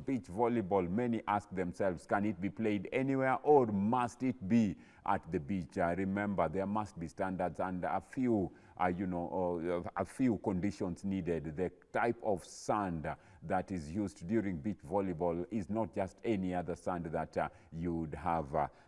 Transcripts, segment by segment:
beach volleyball, many ask themselves, can it be played anywhere or must it be at the beach? Remember, there must be standards and a few a few conditions needed. The type of sand that is used during beach volleyball is not just any other sand that you'd have.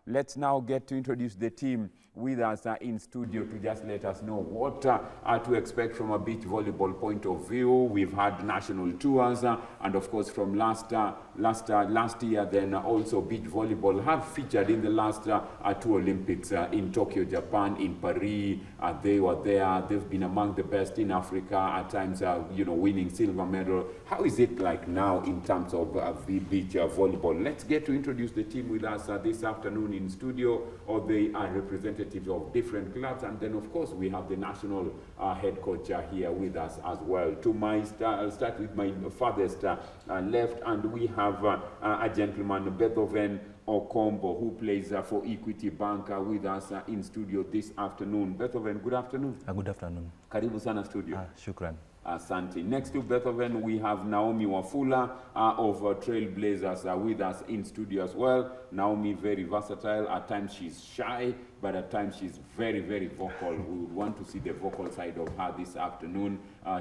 Let's now get to introduce the team with us in studio to just let us know what to expect from a beach volleyball point of view. We've had national tours and of course from last year, then also beach volleyball have featured in the last two Olympics in Tokyo, Japan, in Paris. They were there. They've been among the best in Africa at times, winning silver medal. How is it like now in terms of beach volleyball? Let's get to introduce the team with us this afternoon in studio. Or they are representatives of different clubs, and then of course we have the national head coach here with us as well. To my I'll start with my farthest left, and we have a gentleman, Beethoven Okombo, who plays for Equity Bank with us in studio this afternoon. Beethoven, good afternoon. Good afternoon. Karibu sana studio. Shukran. Asante. Next to Beethoven, we have Naomi Wafula of Trailblazers with us in studio as well. Naomi, very versatile. At times she's shy, but at times she's very, very vocal. We would want to see the vocal side of her this afternoon.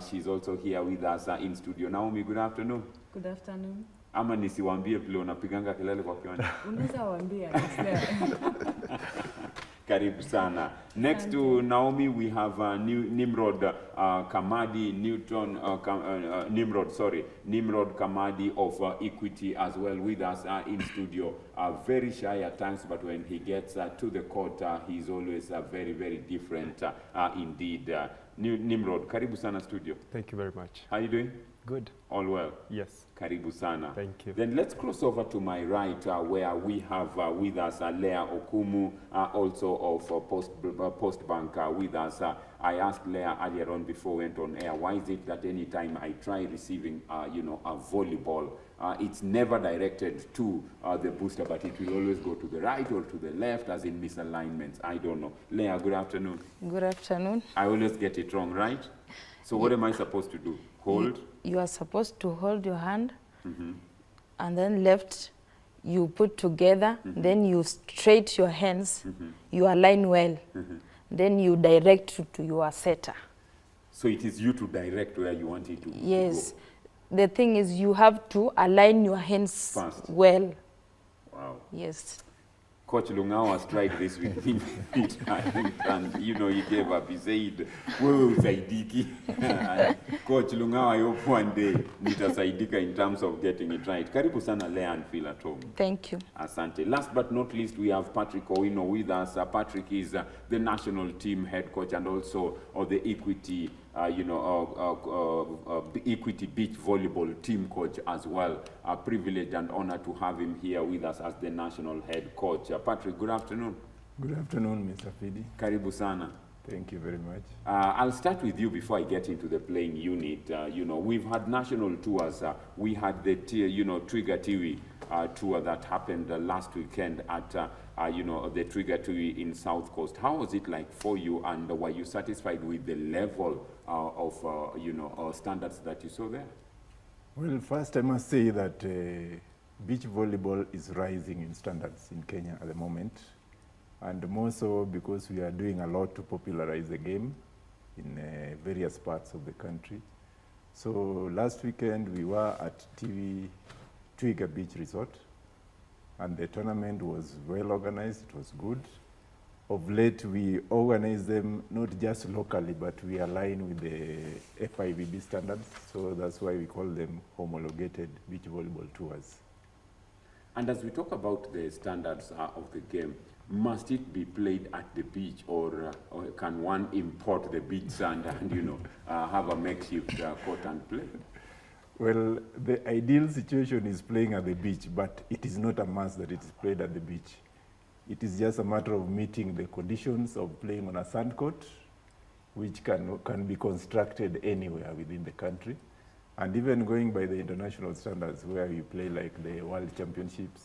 She's also here with us in studio. Naomi, good afternoon. Good afternoon. Ama nisiwaambie vile unapiganga kelele kwa kiwanja? Unaweza waambia. Karibu sana. Next to Naomi, we have Nimrod Kamadi, Nimrod Kamadi of Equity as well with us in studio. Very shy at times, but when he gets to the court, he's always very, very different indeed. Nimrod, karibu sana studio. Thank you very much. How are you doing? Good. All well? Yes. Karibu sana. Thank you. Then let's cross over to my right where we have with us Leah Okumu, also of Postbank with us. I asked Leah earlier on before we went on air, why is it that anytime I try receiving, a volleyball, it's never directed to the booster, but it will always go to the right or to the left, as in misalignments. I don't know. Leah, good afternoon. Good afternoon. I always get it wrong, right? So what am I supposed to do? Hold? You are supposed to hold your hand, and then left you put together, then you straight your hands, you align well, then you direct to your setter. So it is you to direct where you want it to Yes. go. The thing is you have to align your hands Fast. well. Wow. Yes. Coach Lungao has tried this with him and he gave up. He said, wewe usaidiki. Coach Lungao, I hope one day nitasaidika in terms of getting it right. Karibu sana Leah and feel at home. Thank you. Asante. Last but not least, we have Patrick Owino with us. Patrick is the national team head coach and also of the Equity Equity Beach Volleyball team coach as well. A privilege and honor to have him here with us as the national head coach. Patrick, good afternoon. Good afternoon, Mr. Fidi. Karibu sana. Thank you very much. I'll start with you before I get into the playing unit. We've had national tours. We had the Trigger Tiwi tour that happened last weekend at the Trigger Tiwi in South Coast. How was it like for you, and were you satisfied with the level of standards that you saw there? Well, first I must say that beach volleyball is rising in standards in Kenya at the moment, and more so because we are doing a lot to popularize the game in various parts of the country. So last weekend we were at Twiga Beach Resort, and the tournament was well organized, it was good. Of late, we organize them not just locally, but we align with the FIVB standards, so that's why we call them homologated beach volleyball tours. And as we talk about the standards of the game, must it be played at the beach, or can one import the beach sand and have a makeshift court and play? Well, the ideal situation is playing at the beach, but it is not a must that it is played at the beach. It is just a matter of meeting the conditions of playing on a sand court, which can be constructed anywhere within the country. And even going by the international standards where you play like the World Championships,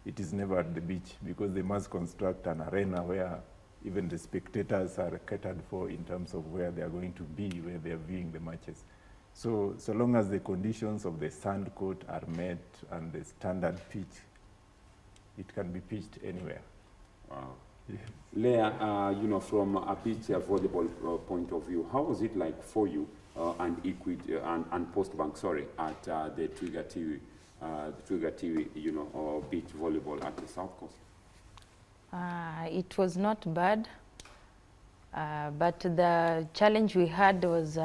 it is never at the beach because they must construct an arena where even the spectators are catered for in terms of where they are going to be, where they are viewing the matches. So long as the conditions of the sand court are met and the standard pitch, it can be pitched anywhere. Wow. Yes. Leah, you know, from a beach volleyball point of view, how was it like for you and Equity and Postbank, sorry, at the Trigger TV, you know, beach volleyball at the South Coast? It was not bad, but the challenge we had was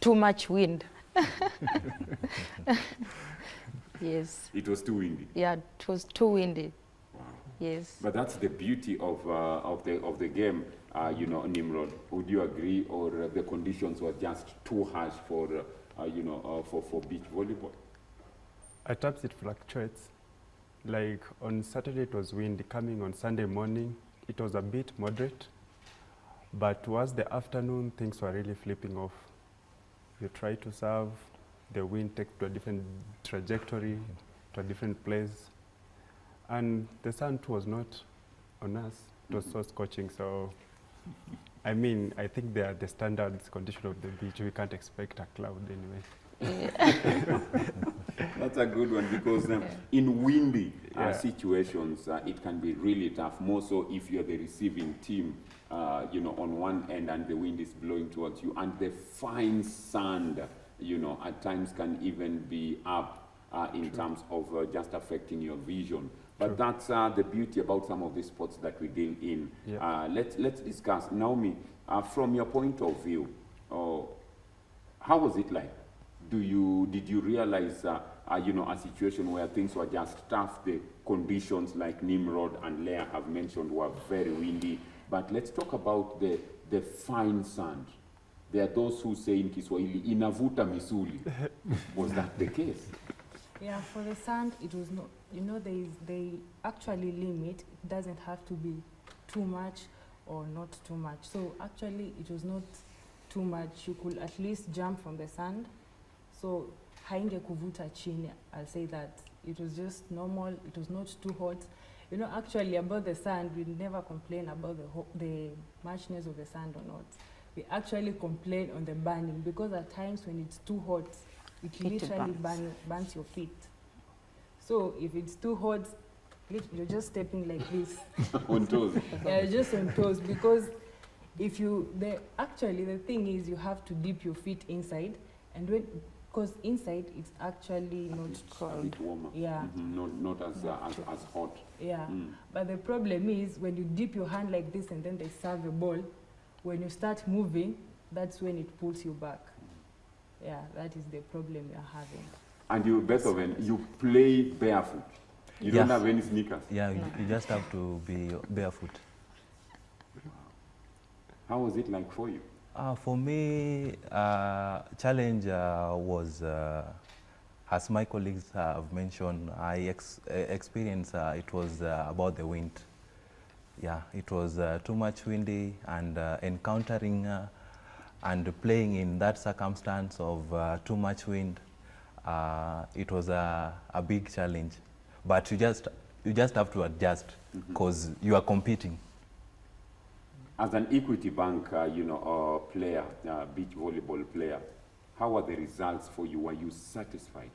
too much wind. Yes. It was too windy. Yeah, it was too windy. Wow. Yes. But that's the beauty of the game, you know, Nimrod. Would you agree, or the conditions were just too harsh for you know, for beach volleyball? At times it fluctuates. Like on Saturday it was windy. Coming on Sunday morning, it was a bit moderate. But towards the afternoon, things were really flipping off. You try to serve, the wind takes to a different trajectory, to a different place. And the sun too was not on us. It was so scorching. So, I mean, I think they are the standards condition of the beach. We can't expect a cloud anyway. That's a good one, because in windy situations, it can be really tough, more so if you're the receiving team, you know, on one end and the wind is blowing towards you, and the fine sand, you know, at times can even be up in terms of just affecting your vision. But that's the beauty about some of the sports that we deal in. Yeah. Let's discuss. Naomi, from your point of view, how was it like? Did you realize, you know, a situation where things were just tough? The conditions, like Nimrod and Leah have mentioned, were very windy. But let's talk about the fine sand. There are those who say in Kiswahili, inavuta misuli. Was that the case? Yeah, for the sand, it was not, you know, they actually limit. It doesn't have to be too much or not too much. So actually, it was not too much. You could at least jump from the sand. So hainge kuvuta chini, I'll say that. It was just normal. It was not too hot. You know, actually, about the sand, we never complain about the muchness of the sand or not. We actually complain on the burning, because at times when it's too hot, it literally burns your feet. So if it's too hot, you're just stepping like this. On toes. Yeah, just on toes, because if you, actually the thing is you have to dip your feet inside, and because inside it's actually not cold. A bit warmer. Yeah. Mm-hmm. Not as hot. Yeah. But the problem is when you dip your hand like this and then they serve the ball, when you start moving, that's when it pulls you back. Yeah, that is the problem you're having. And you, Beethoven, you play barefoot. You don't have any sneakers. Yeah, you just have to be barefoot. How was it like for you? For me, challenge was, as my colleagues have mentioned, I experienced it was about the wind. Yeah, it was too much windy, and encountering and playing in that circumstance of too much wind, it was a big challenge. But you just have to adjust, because you are competing. As an Equity Bank, you know, player, beach volleyball player, how were the results for you? Were you satisfied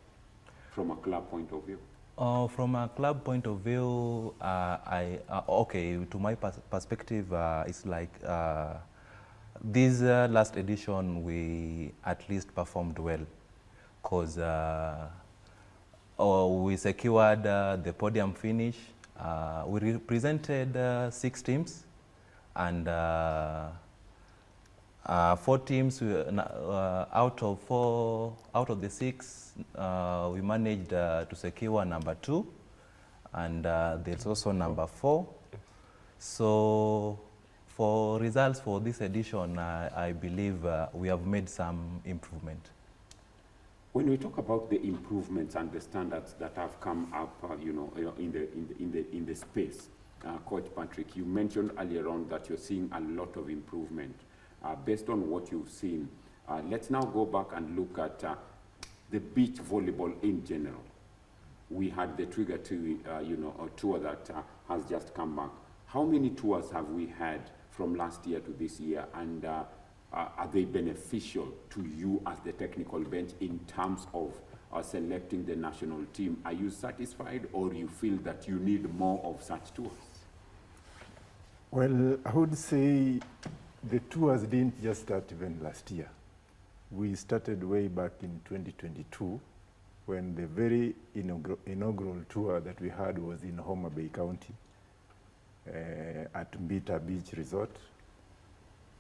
from a club point of view? From a club point of view, okay, to my perspective, it's like this last edition we at least performed well, because we secured the podium finish. We represented 6 teams, and 4 teams out of the 6, we managed to secure number 2, and there's also number 4. So for results for this edition, I believe we have made some improvement. When we talk about the improvements and the standards that have come up, you know, in the space, Coach Patrick, you mentioned earlier on that you're seeing a lot of improvement. Based on what you've seen, let's now go back and look at the beach volleyball in general. We had the Trigger you know, a tour that has just come back. How many tours have we had from last year to this year? And are they beneficial to you as the technical bench in terms of selecting the national team? Are you satisfied, or you feel that you need more of such tours? Well, I would say the tours didn't just start even last year. We started way back in 2022, when the very inaugural tour that we had was in Homa Bay County at Mbita Beach Resort.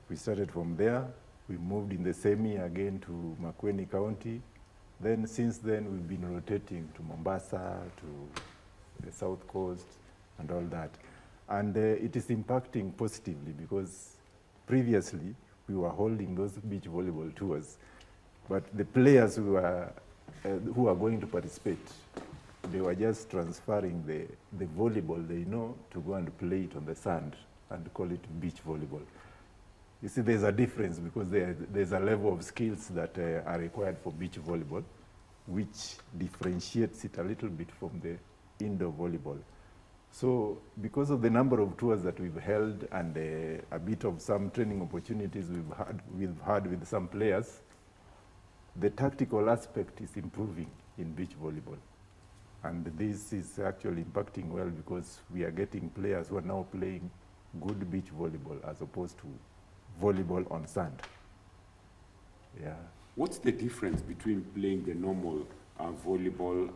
We started from there. We moved in the same year again to Makueni County. Then since then, we've been rotating to Mombasa, to the South Coast, and all that. And it is impacting positively, because previously we were holding those beach volleyball tours, but the players who are going to participate, they were just transferring the volleyball they know to go and play it on the sand and call it beach volleyball. You see, there's a difference, because there's a level of skills that are required for beach volleyball, which differentiates it a little bit from the indoor volleyball. So because of the number of tours that we've held and a bit of some training opportunities we've had with some players, the tactical aspect is improving in beach volleyball. And this is actually impacting well, because we are getting players who are now playing good beach volleyball as opposed to volleyball on sand. Yeah. What's the difference between playing the normal volleyball,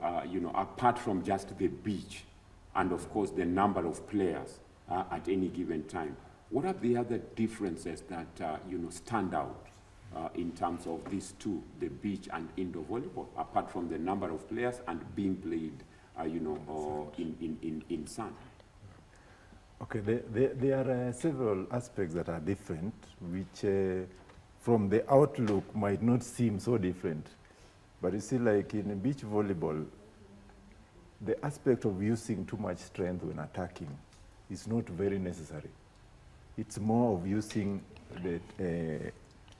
apart from just the beach, and of course the number of players at any given time? What are the other differences that stand out in terms of these two, the beach and indoor volleyball, apart from the number of players and being played, in sand? Okay, there are several aspects that are different, which from the outlook might not seem so different. But you see, like in beach volleyball, the aspect of using too much strength when attacking is not very necessary. It's more of using the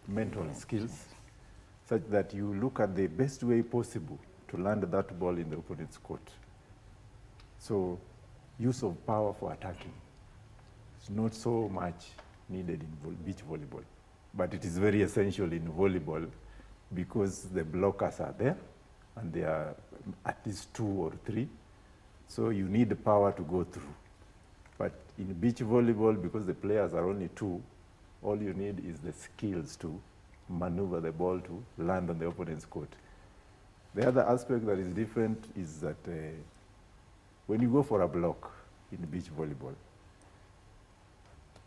mental skills, such that you look at the best way possible to land that ball in the opponent's court. So use of power for attacking is not so much needed in beach volleyball, but it is very essential in volleyball, because the blockers are there, and there are at least 2 or 3. So you need the power to go through. But in beach volleyball, because the players are only 2, all you need is the skills to maneuver the ball to land on the opponent's court. The other aspect that is different is that when you go for a block in beach volleyball,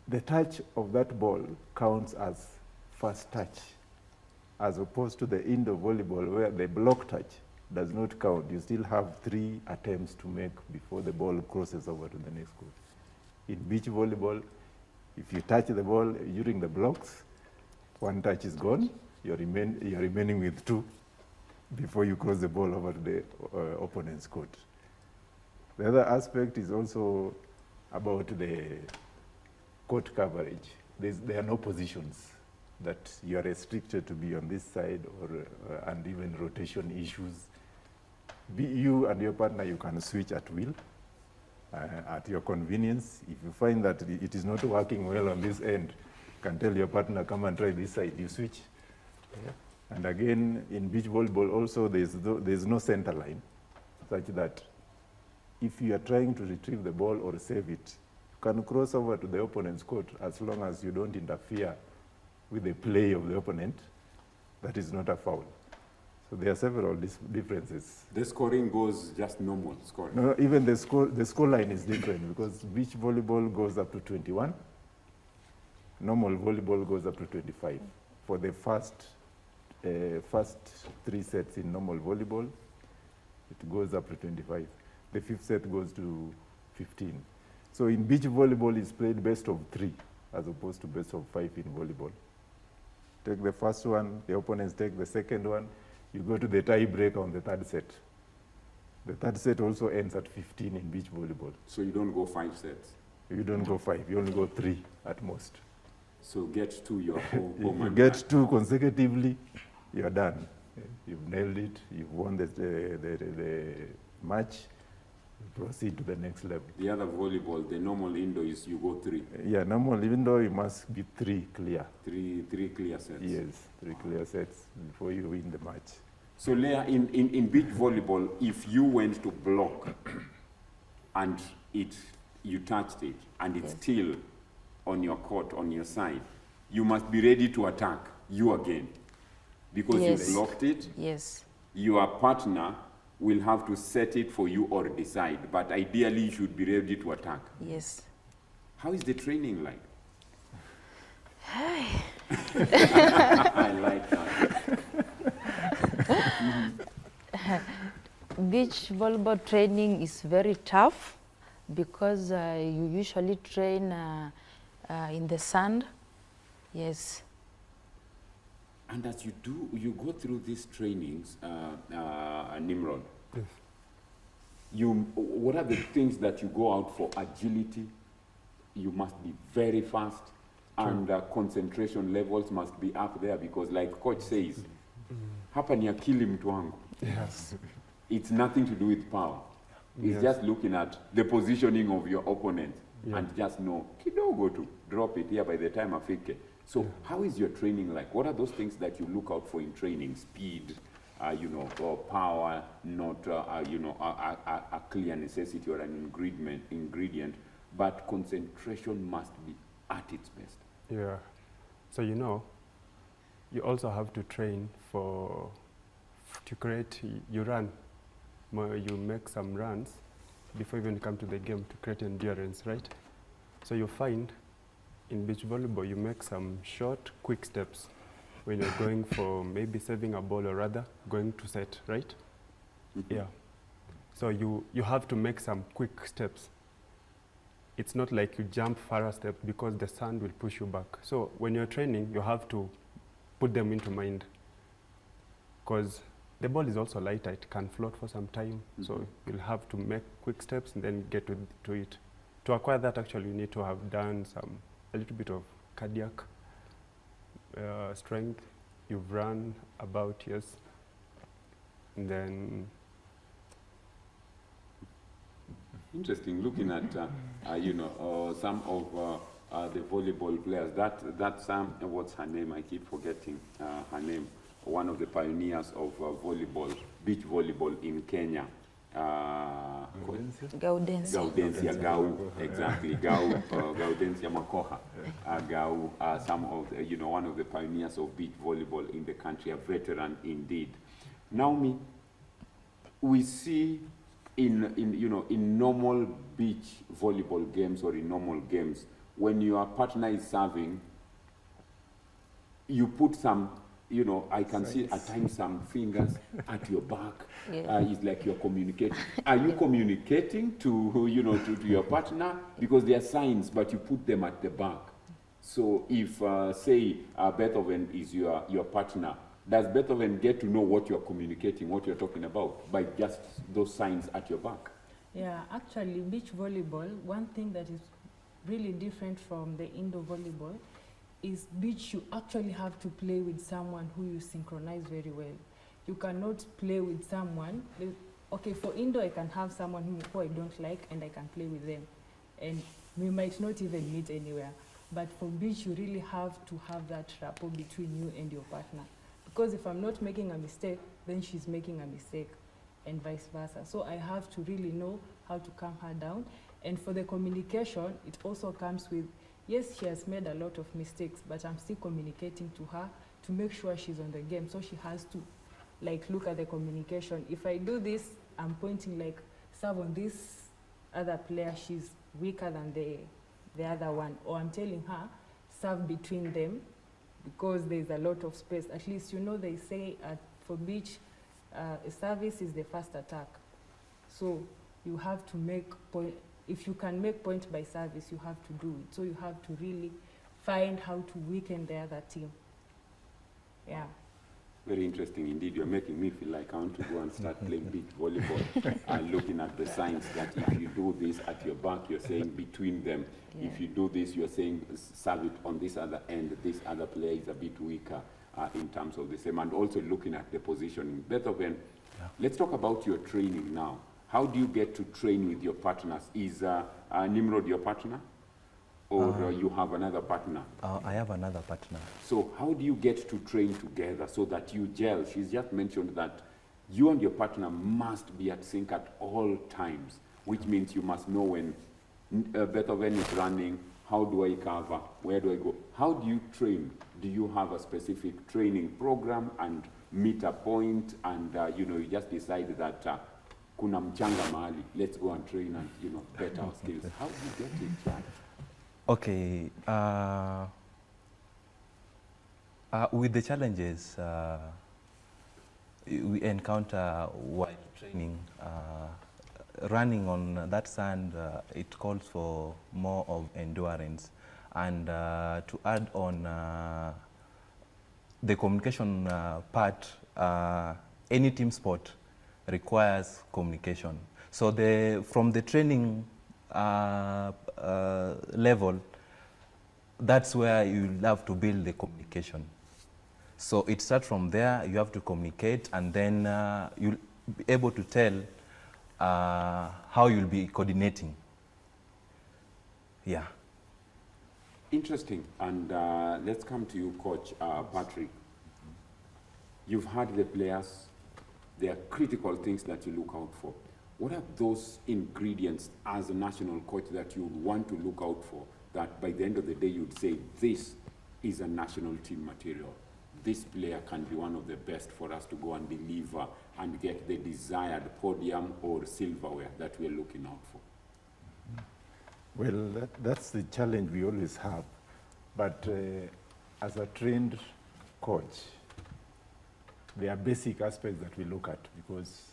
the touch of that ball counts as first touch, as opposed to the indoor volleyball, where the block touch does not count. You still have 3 attempts to make before the ball crosses over to the next court. In beach volleyball, if you touch the ball during the blocks, 1 touch is gone, you're remaining with 2 before you cross the ball over to the opponent's court. The other aspect is also about the court coverage. There are no positions that you are restricted to be on this side, or and even rotation issues. You and your partner, you can switch at will, at your convenience. If you find that it is not working well on this end, you can tell your partner, come and try this side, you switch. Yeah. And again, in beach volleyball also, there's no center line, such that if you are trying to retrieve the ball or save it, you can cross over to the opponent's court, as long as you don't interfere with the play of the opponent. That is not a foul. So there are several differences. The scoring goes just normal scoring? No, even the score line is different, because beach volleyball goes up to 21. Normal volleyball goes up to 25. For the first 3 sets in normal volleyball, it goes up to 25. The 5th set goes to 15. So in beach volleyball, it's played best of 3, as opposed to best of 5 in volleyball. Take the first one, the opponents take the second one, you go to the tie break on the 3rd set. The 3rd set also ends at 15 in beach volleyball. So you don't go 5 sets? You don't go 5, you only go 3 at most. So get 2, you're home. You get 2 consecutively, you're done. You've nailed it, you've won the match, proceed to the next level. The other volleyball, the normal indoor is you go 3. Yeah, normal, even though you must be 3 clear. Three clear sets. Yes, 3 clear sets before you win the match. So Leah, in beach volleyball, if you went to block and you touched it and it's Yes. still on your court, on your side, you must be ready to attack you again. Because Yes. you blocked it, Yes. your partner will have to set it for you or decide. But ideally, you should be ready to attack. Yes. How is the training like? I like that. Beach volleyball training is very tough because you usually train in the sand. Yes. And as you go through these trainings, Nimrod, Yes. what are the things that you go out for? Agility, you must be very fast, and concentration levels must be up there because like coach says, hapa ni akili mtu wangu. Yes. It's nothing to do with power. It's Yes. just looking at the positioning of your opponent Yeah. and just know, kidogo to drop it here by the time afike. So Yeah. how is your training like? What are those things that you look out for in training? Speed, or power, not, a clear necessity or an ingredient, but concentration must be at its best. Yeah. So you also have to train to create, you run, you make some runs before you even come to the game to create endurance, right? So you find in beach volleyball, you make some short, quick steps when you're going for maybe saving a ball or rather going to set, right? Yeah. So you have to make some quick steps. It's not like you jump far step because the sand will push you back. So when you're training, you have to put them into mind because the ball is also lighter. It can float for some time. So you'll have to make quick steps and then get to it. To acquire that, actually, you need to have done a little bit of cardiac strength. You've run about, yes. And then Interesting, looking at some of the volleyball players. That's what's her name? I keep forgetting her name. One of the pioneers of volleyball, beach volleyball in Kenya. Gaudensia. Gaudensia, Gau, exactly, Gaudensia Makoha. Gau, some of one of the pioneers of beach volleyball in the country, a veteran indeed. Naomi, we see in normal beach volleyball games or in normal games, when your partner is serving, you put some, I can see at times some fingers at your back. Yeah. It's like you're communicating. Are you communicating to your partner? Because there are signs, but you put them at the back. So if, say, Beethoven is your partner, does Beethoven get to know what you're communicating, what you're talking about, by just those signs at your back? Yeah, actually, beach volleyball, one thing that is really different from the indoor volleyball is beach, you actually have to play with someone who you synchronize very well. You cannot play with someone. Okay, for indoor, I can have someone who I don't like and I can play with them. And we might not even meet anywhere. But for beach, you really have to have that rapport between you and your partner. Because if I'm not making a mistake, then she's making a mistake, and vice versa. So I have to really know how to calm her down. And for the communication, it also comes with, yes, she has made a lot of mistakes, but I'm still communicating to her to make sure she's on the game. So she has to look at the communication. If I do this, I'm pointing serve on this other player, she's weaker than the other one. Or I'm telling her, serve between them, because there's a lot of space. At least, they say for beach, a service is the first attack. So you have to make point. If you can make point by service, you have to do it. So you have to really find how to weaken the other team. Yeah. Very interesting indeed. You're making me feel like I want to go and start playing beach volleyball and looking at the signs that if you do this at your back, you're saying between them. Yeah. If you do this, you're saying serve it on this other end. This other player is a bit weaker in terms of the same. And also looking at the positioning. Beethoven, let's talk about your training now. How do you get to train with your partners? Is Nimrod your partner? Or you have another partner? I have another partner. So how do you get to train together so that you gel? She's just mentioned that you and your partner must be at sync at all times, which means you must know when Beethoven is running, how do I cover, where do I go? How do you train? Do you have a specific training program and meet a point and you just decide that kuna mchanga mahali, let's go and train and better our skills? How do you get it right? Okay. With the challenges we encounter while training, running on that sand, it calls for more of endurance. And to add on the communication part, any team sport requires communication. So from the training level, that's where you have to build the communication. So it starts from there, you have to communicate, and then you'll be able to tell how you'll be coordinating. Yeah. Interesting. And let's come to you, Coach Patrick. You've heard the players. There are critical things that you look out for. What are those ingredients as a national coach that you would want to look out for, that by the end of the day you'd say, this is a national team material? This player can be one of the best for us to go and deliver and get the desired podium or silverware that we're looking out for? Well, that's the challenge we always have. But as a trained coach, there are basic aspects that we look at, because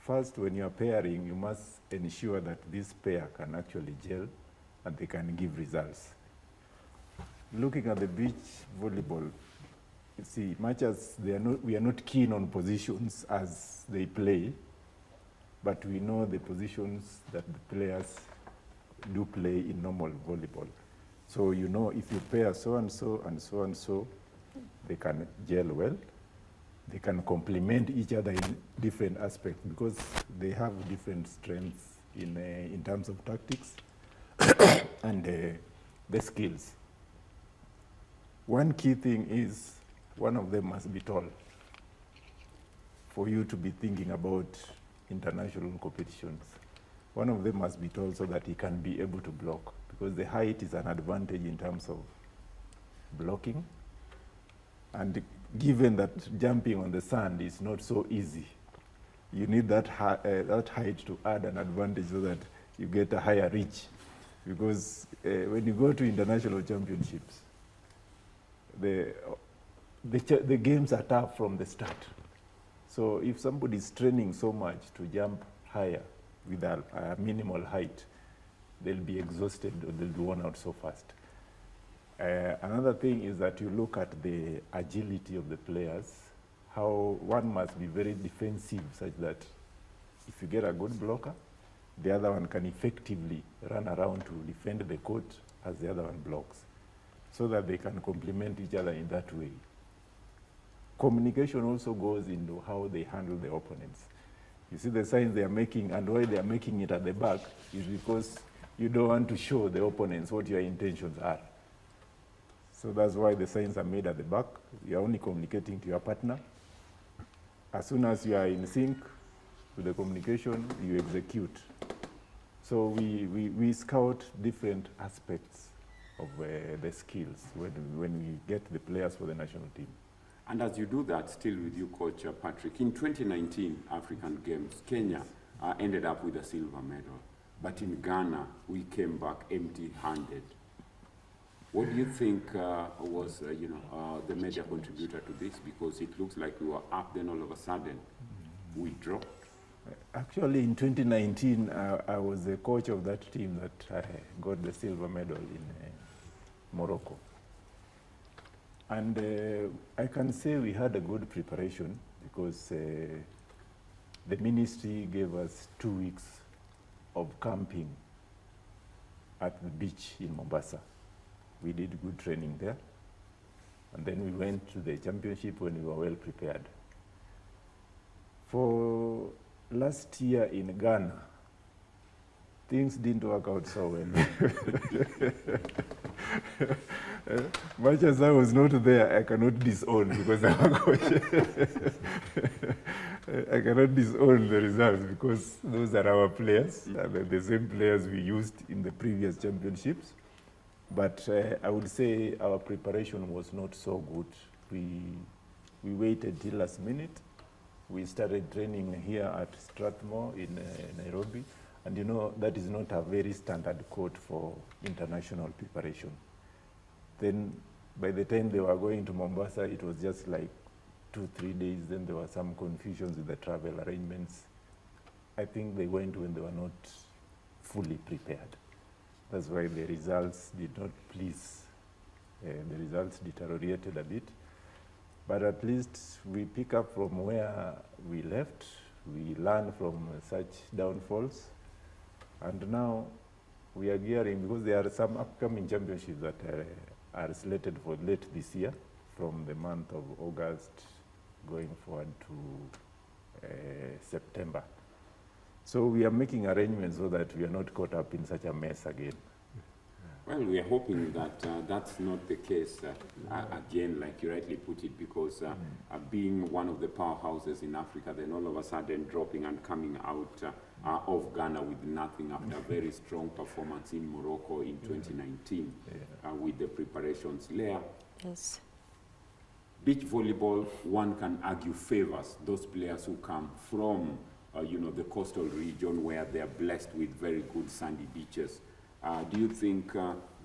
first, when you're pairing, you must ensure that this pair can actually gel and they can give results. Looking at the beach volleyball, you see, much as we are not keen on positions as they play, but we know the positions that the players do play in normal volleyball. So if you pair so-and-so and so-and-so, they can gel well. They can complement each other in different aspects because they have different strengths in terms of tactics and the skills. One key thing is one of them must be tall for you to be thinking about international competitions. One of them must be tall so that he can be able to block, because the height is an advantage in terms of blocking. And given that jumping on the sand is not so easy, you need that height to add an advantage so that you get a higher reach. Because when you go to international championships, the games are tough from the start. So if somebody is training so much to jump higher with a minimal height, they'll be exhausted or they'll be worn out so fast. Another thing is that you look at the agility of the players, how one must be very defensive such that if you get a good blocker, the other one can effectively run around to defend the court as the other one blocks, so that they can complement each other in that way. Communication also goes into how they handle the opponents. You see the signs they are making, and why they are making it at the back is because you don't want to show the opponents what your intentions are. So that's why the signs are made at the back. You are only communicating to your partner. As soon as you are in sync with the communication, you execute. So we scout different aspects of the skills when we get the players for the national team. And as you do that, still with you, Coach Patrick, in 2019 African Games, Kenya ended up with a silver medal. But in Ghana, we came back empty-handed. What do you think was, the major contributor to this? Because it looks like we were up, then all of a sudden, we dropped. Actually, in 2019, I was the coach of that team that got the silver medal in Morocco. And I can say we had a good preparation because the ministry gave us 2 weeks of camping at the beach in Mombasa. We did good training there. And then we went to the championship when we were well prepared. For last year in Ghana, things didn't work out so well. Much as I was not there, I cannot disown because I'm a coach. I cannot disown the results because those are our players, the same players we used in the previous championships. But I would say our preparation was not so good. We waited till last minute. We started training here at Strathmore in Nairobi. And you know, that is not a very standard court for international preparation. Then by the time they were going to Mombasa, it was just like 2-3 days. Then there were some confusions with the travel arrangements. I think they went when they were not fully prepared. That's why the results did not please. The results deteriorated a bit. But at least we pick up from where we left. We learn from such downfalls. And now we are gearing, because there are some upcoming championships that are slated for late this year, from the month of August going forward to September. So we are making arrangements so that we are not caught up in such a mess again. Well, we are hoping that that's not the case again, like you rightly put it, because being one of the powerhouses in Africa, then all of a sudden dropping and coming out of Ghana with nothing after a very strong performance in Morocco in 2019 with the preparations there. Yes. Beach volleyball, one can argue, favors those players who come from you know, the coastal region where they are blessed with very good sandy beaches. Do you think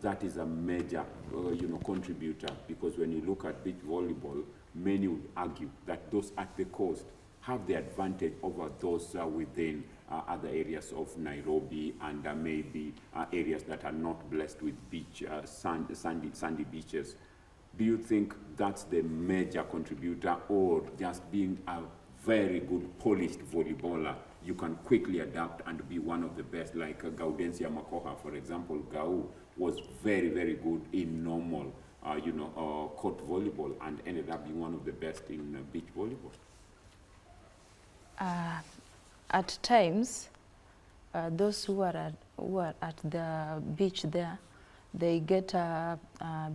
that is a major you know, contributor? Because when you look at beach volleyball, many would argue that those at the coast have the advantage over those within other areas of Nairobi and maybe areas that are not blessed with beach, sandy beaches. Do you think that's the major contributor, or just being a very good polished volleyballer, you can quickly adapt and be one of the best, like Gaudensia Makoha, for example? Gau was very, very good in normal, you know, court volleyball and ended up being one of the best in beach volleyball. At times, those who are at the beach there, they get a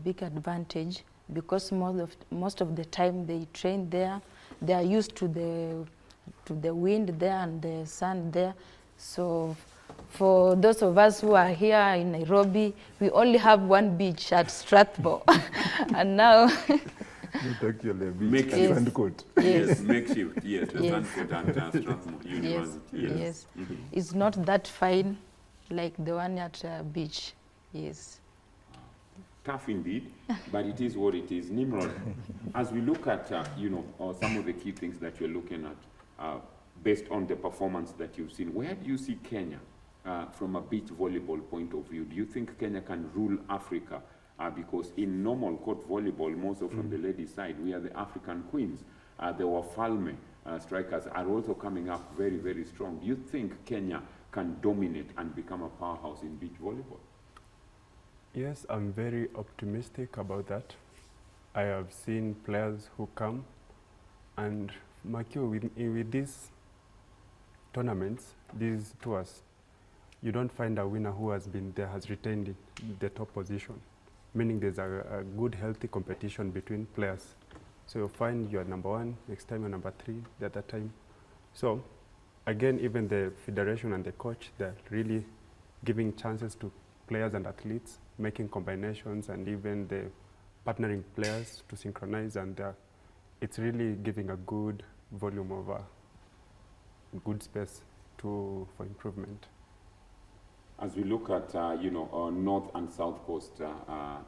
big advantage because most of the time they train there. They are used to the wind there and the sun there. So for those of us who are here in Nairobi, we only have one beach at Strathmore. And now Not actually a beach, a sand court. Yes, makeshift, yes, the Yes. sand court at Strathmore University. yes. It's not that fine like the one at beach. Yes. Tough indeed, but it is what it is. Nimrod, as we look at, you know, some of the key things that you're looking at, based on the performance that you've seen, where do you see Kenya from a beach volleyball point of view? Do you think Kenya can rule Africa? Because in normal court volleyball, more so from the ladies' side, we are the African queens. The Wafalme strikers are also coming up very, very strong. Do you think Kenya can dominate and become a powerhouse in beach volleyball? Yes, I'm very optimistic about that. I have seen players who come, and Makio, with these tournaments, these tours, you don't find a winner who has been there, has retained the top position, meaning there's a good, healthy competition between players. So you'll find you're number one, next time you're number three, the other time. So again, even the federation and the coach, they're really giving chances to players and athletes, making combinations, and even the partnering players to synchronize, and it's really giving a good volume of good space for improvement. As we look at, you know, North and South Coast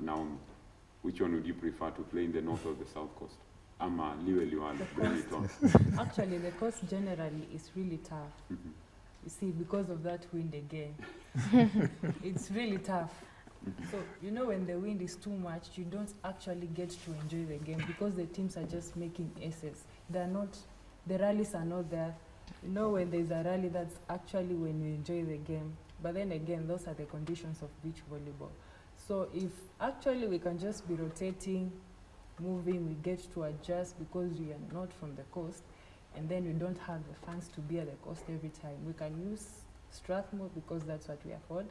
now, which one would you prefer to play, in the North or the South Coast? Actually, the coast generally is really tough. You see, because of that wind again. It's really tough. So, you know, when the wind is too much, you don't actually get to enjoy the game because the teams are just making aces. They're not, the rallies are not there. You know, when there's a rally, that's actually when you enjoy the game. But then again, those are the conditions of beach volleyball. So if actually we can just be rotating, moving, we get to adjust because we are not from the coast, and then we don't have the funds to bear the cost every time. We can use Strathmore because that's what we afford.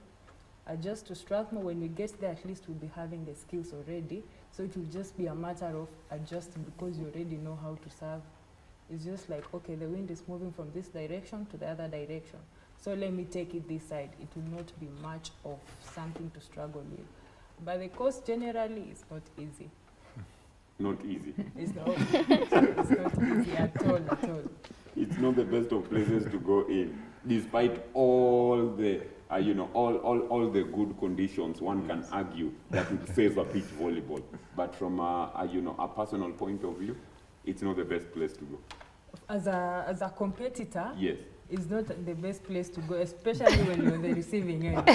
Adjust to Strathmore. When we get there, at least we'll be having the skills already. So it will just be a matter of adjusting because you already know how to serve. It's just like, okay, the wind is moving from this direction to the other direction. So let me take it this side. It will not be much of something to struggle with. But the course generally is not easy. Not easy. It's not easy at all, at all. It's not the best of places to go in, despite all the, all the good conditions. One can argue that would favor beach volleyball, but from a personal point of view, it's not the best place to go. As a competitor, yes, it's not the best place to go, especially when you're on the receiving end,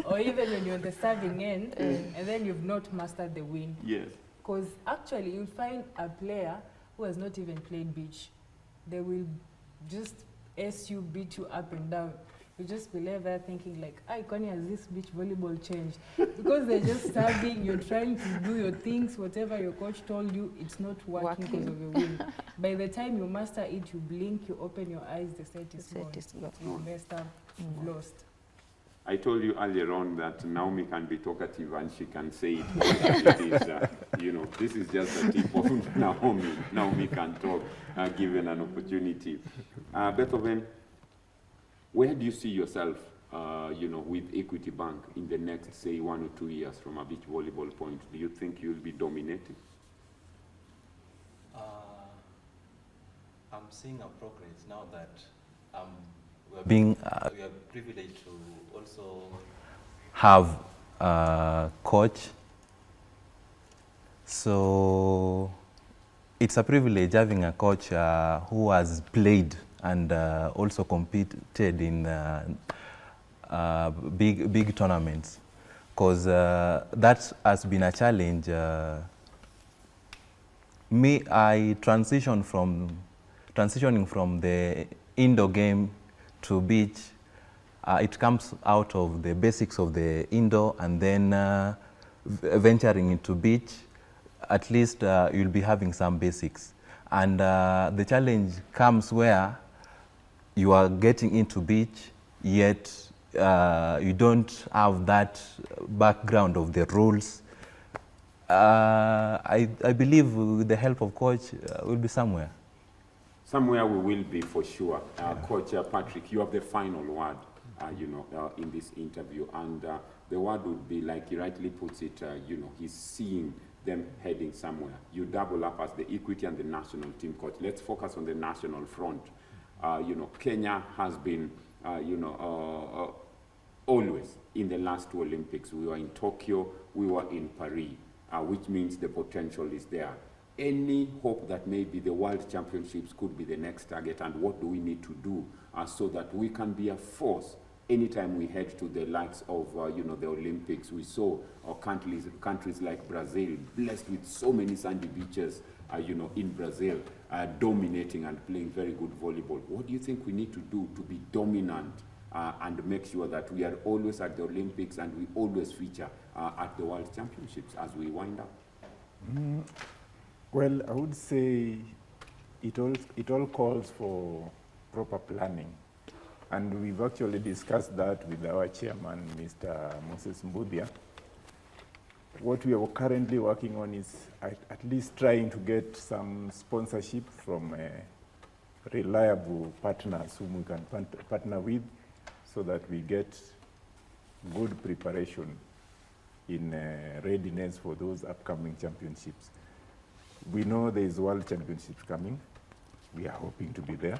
or even when you're on the serving end, and then you've not mastered the wind. Yes. Because actually, you'll find a player who has not even played beach. They will just SU beat you up and down. You just be there thinking like, Connie, has this beach volleyball changed? Because they're just serving, you're trying to do your things, whatever your coach told you, it's not working because of the wind. By the time you master it, you blink, you open your eyes, the set is gone. You messed up, you've lost. I told you earlier on that Naomi can be talkative and she can say it. It is, this is just a tip of Naomi. Naomi can talk given an opportunity. Beethoven, where do you see yourself, with Equity Bank in the next, say, 1 or 2 years from a beach volleyball point? Do you think you'll be dominating? I'm seeing a progress now that we are privileged to also have a coach. So it's a privilege having a coach who has played and also competed in big tournaments, because that has been a challenge. I transitioning from the indoor game to beach. It comes out of the basics of the indoor, and then venturing into beach. At least you'll be having some basics, and the challenge comes where you are getting into beach, yet you don't have that background of the rules. I believe with the help of coach, we'll be somewhere. Somewhere we will be for sure. Coach Patrick, you have the final word, in this interview, and the word would be, like he rightly puts it, he's seeing them heading somewhere. You double up as the Equity and the national team coach. Let's focus on the national front. Kenya has been, always in the last 2 Olympics. We were in Tokyo, we were in Paris, which means the potential is there. Any hope that maybe the World Championships could be the next target, and what do we need to do so that we can be a force anytime we head to the likes of, the Olympics? We saw countries like Brazil, blessed with so many sandy beaches, in Brazil, dominating and playing very good volleyball. What do you think we need to do to be dominant and make sure that we are always at the Olympics and we always feature at the World Championships as we wind up? Well, I would say it all calls for proper planning. And we've actually discussed that with our chairman, Mr. Moses Mbudia. What we are currently working on is at least trying to get some sponsorship from reliable partners whom we can partner with, so that we get good preparation in readiness for those upcoming championships. We know there is World Championships coming. We are hoping to be there.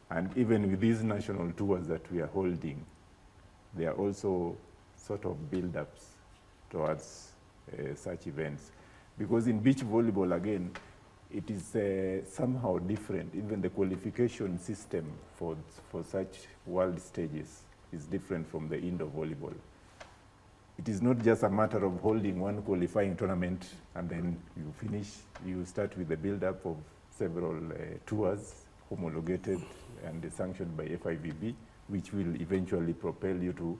And even with these national tours that we are holding, there are also sort of build-ups towards such events. Because in beach volleyball, again, it is somehow different. Even the qualification system for such world stages is different from the indoor volleyball. It is not just a matter of holding one qualifying tournament and then you finish. You start with the build-up of several tours homologated and sanctioned by FIVB, which will eventually propel you to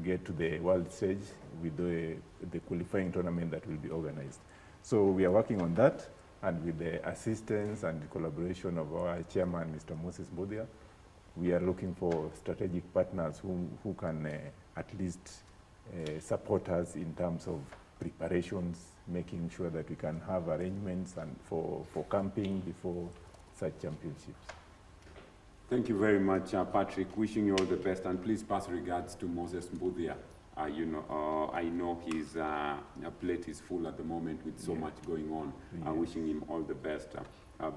get to the world stage with the qualifying tournament that will be organized. So we are working on that. And with the assistance and the collaboration of our chairman, Mr. Moses Mbudia, we are looking for strategic partners who can at least support us in terms of preparations, making sure that we can have arrangements and for camping before such championships. Thank you very much, Patrick. Wishing you all the best, and please pass regards to Moses Mbudia. I know his plate is full at the moment with so much going on. Wishing him all the best.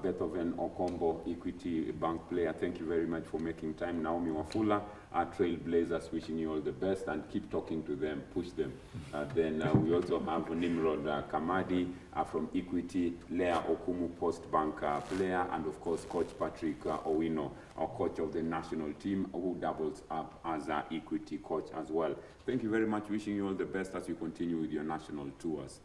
Beethoven Okombo, Equity Bank player, thank you very much for making time. Naomi Wafula, Trailblazers, wishing you all the best, and keep talking to them, push them. Then we also have Nimrod Kamadi from Equity, Lea Okumu, Post Bank player, and of course Coach Patrick Owino, our coach of the national team, who doubles up as our Equity coach as well. Thank you very much, wishing you all the best as you continue with your national tours.